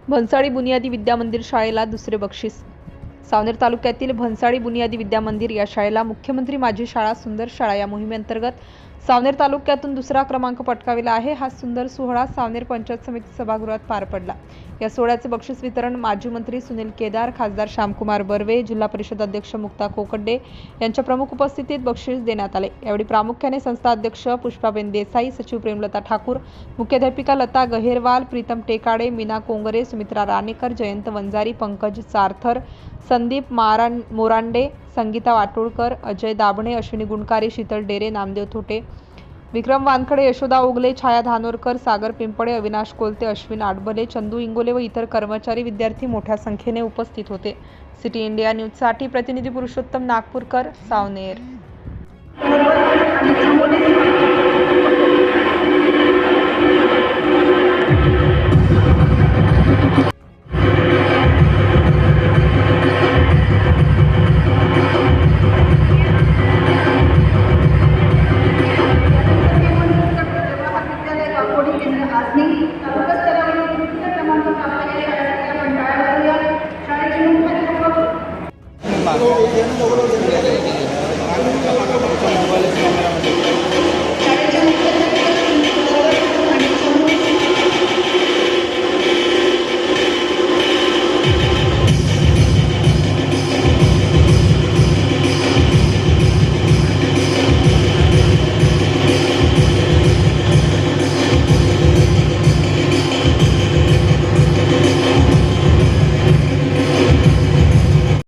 भन्साळी बुनियादी विद्या मंदिर शाळेला दुसरे बक्षीस. सावनेर तालुक्यातील भन्साळी बुनियादी विद्या मंदिर या शाळेला मुख्यमंत्री माझी शाळा सुंदर शाळा या मोहिमेअंतर्गत सावनेर तालुक्यातून दुसरा क्रमांक पटकाविला आहे. हा सुंदर सोहळा सावनेर पंचायत समिती सभागृहात पार पडला. या सोहळ्याचे बक्षीस वितरण माजी मंत्री सुनील केदार, खासदार श्यामकुमार बर्वे, जिल्हा परिषद अध्यक्ष मुक्ता कोकड्डे यांच्या प्रमुख उपस्थितीत बक्षीस देण्यात आले. यावेळी प्रामुख्याने संस्था अध्यक्ष पुष्पाबेन देसाई, सचिव प्रेमलता ठाकूर, मुख्याध्यापिका लता गहेरवाल, प्रीतम टेकाडे, मीना कोंगरे, सुमित्रा राणेकर, जयंत वंजारी, पंकज चारथर, संदीप मोरांडे, संगीता वाटोळकर, अजय दाभणे, अश्विनी गुणकारी, शीतल डेरे, नामदेव थोटे, विक्रम वानखडे, यशोदा ओगले, छाया धानोरकर, सागर पिंपळे, अविनाश कोलते, अश्विन आडबले, चंदू इंगोले व इतर कर्मचारी विद्यार्थी मोठ्या संख्येने उपस्थित होते. सिटी इंडिया न्यूजसाठी प्रतिनिधी पुरुषोत्तम नागपूरकर, सावनेर.